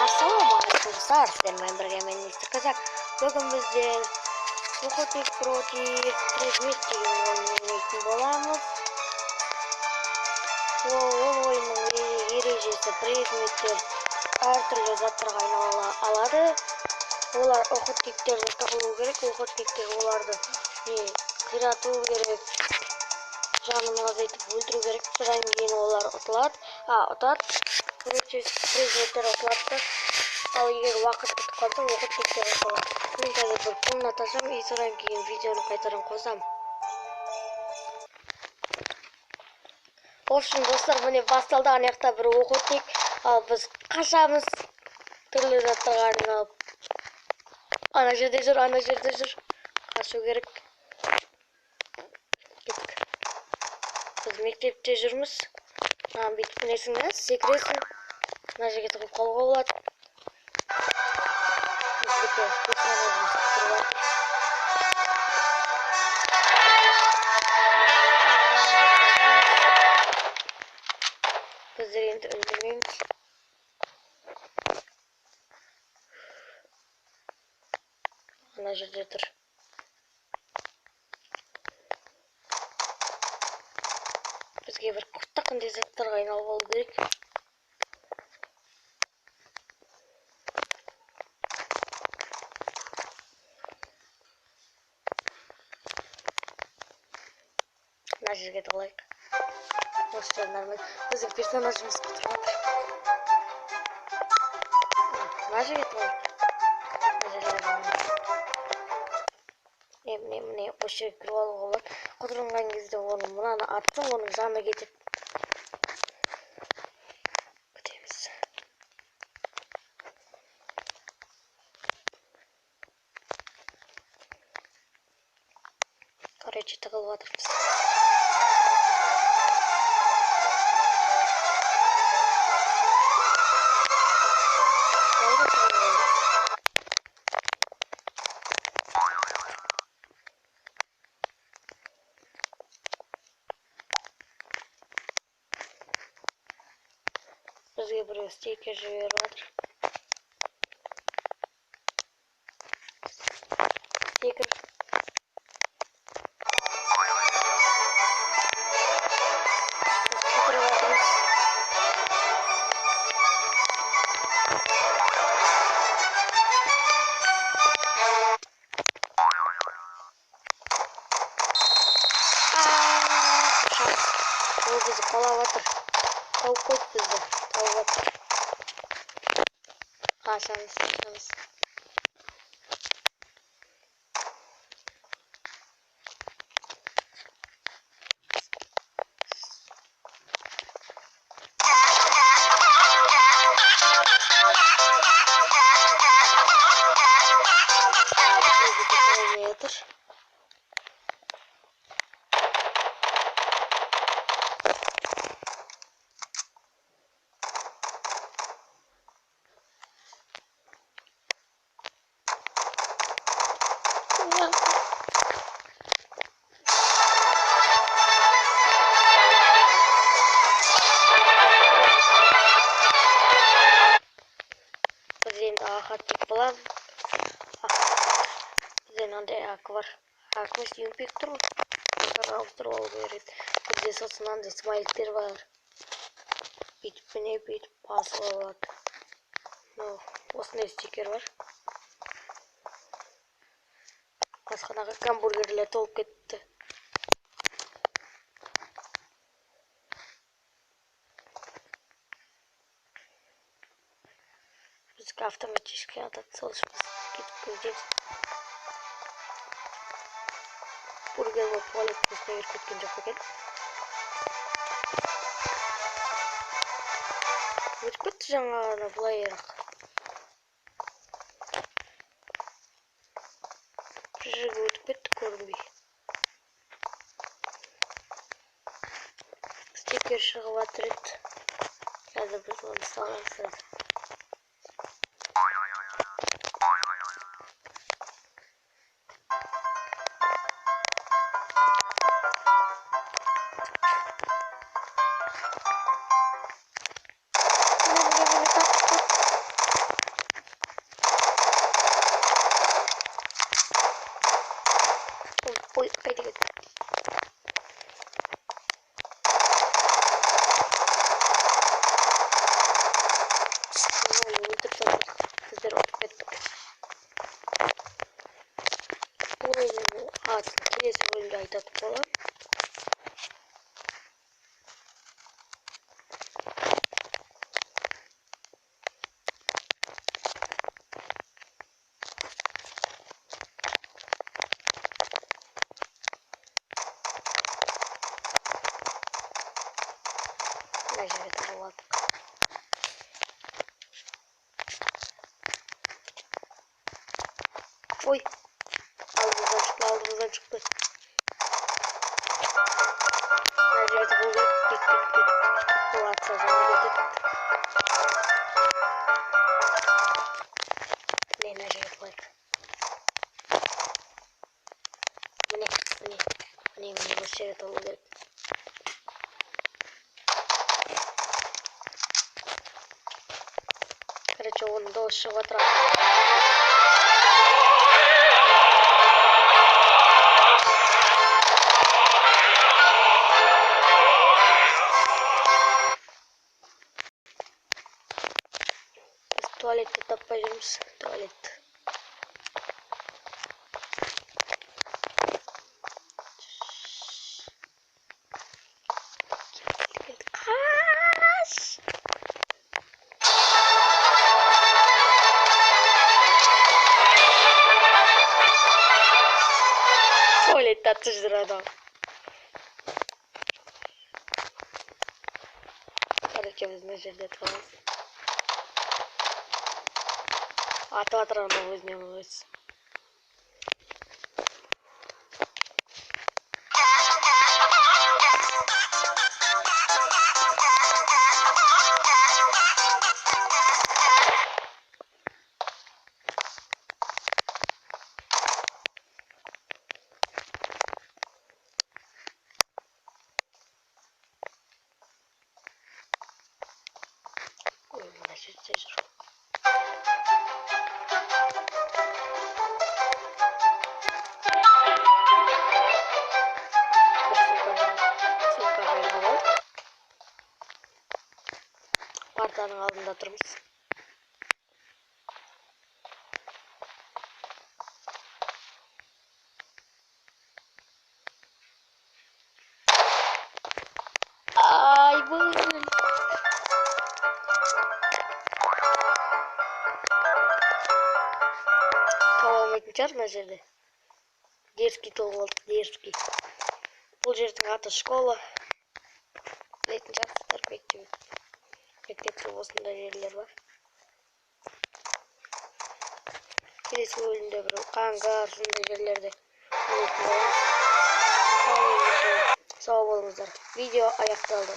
Assalamualaikum Stars dan main bergame Kazak. Бүгін бізде Охотник против Предметки ойнайтын боламыз. Ол ойынның ережесі предметтер әртүрлі заттарға айнала алады. Олар охотниктерді табылу керек, охотниктер оларды қирату керек, жанын азайтып өлтіру керек. Содан кейін олар ұтылады. Предметтер ұтылады. Ал егер уақыт бітіп қалса, охотниктер ұтылады. Мен қазір бір комнат ашам, и содан кейін видеоны қайтадан қосам. Олшын достар, міне басталды. Ана жақта бір охотник, ал біз қашамыз түрлі заттарға айналып. Ана жерде жүр. Қашу керек. Кеттік. Біз мектепте жүрміз. Бүйтіп мінесің да, секіресің. Мына жерге тығып қалуға болады. Біздер енді үндемейміз. Ана жерде тұр. Бізге бір қандай заттарға айналып алу керек. Мына жерге тығылайық. Осыдан нормально. Біздің персонажымыз тұрып жатыр. Мына жерге тығылайық. Міне осы жерге кіріп алуға болады. Құтырынған кезде оны мынаны аттым, оның жаны кетеді. Күтеміз. Короче, тығылып жатырмыз. Бізге біреу стикер жіберіп жатыр. Стикер. Кетіріп жатырмыз. Ол бізді қалап жатыр. Тауып қойды бізді. Қашамыз. Охотник боламыз. Бізде мынандай ак бар. Акымыз емпек тұр. Ауыстырып алу керек. Бізде сосын мынандай смайликтер бар. Бүйтіп міне бүйтіп басып алады. Осындай стикер бар. Асханаға гамбургерлер толып кетті. Бізге автоматически атады, солшымыз кетіп көздеміз. Бургер болып туалет көзіне кеткен жоқ екен. Өтіп кетті жаңағыны былай ерақ. Бір жерге өтіп кетті көрінбей. Стикер шығып жатыр еді. Қазір біз оны саламыз. айтатып болом. Мына жерге тагып Ой, алдымыздан шықты. Мына жерге тагып керек. Бұл атса жаңа кетеді. Мына жерге тагып. Міне осы жерге тагып керек. Короче, он дауыс шығып отырады. Біз туалетті таппай жүрміз. Туалет. Туалетті атсыз жүр адам. Короче, біз мына жерде тұрамыз. Атып атырған өзінен өз. Мына жерде жүр. Партаның алдында тұрмыз. Ай, бұл. Таба алмайтын шығар мына жерде. Дерзкий толып алды, дерзкий. Бұл жердің аты школа. Білетін шығарсыздар, мектепте осындай жерлер бар. Келесі бөлімде бір аңғар, сондай жерлерде болатын боламыз. Сау болыңыздар. Видео аяқталды.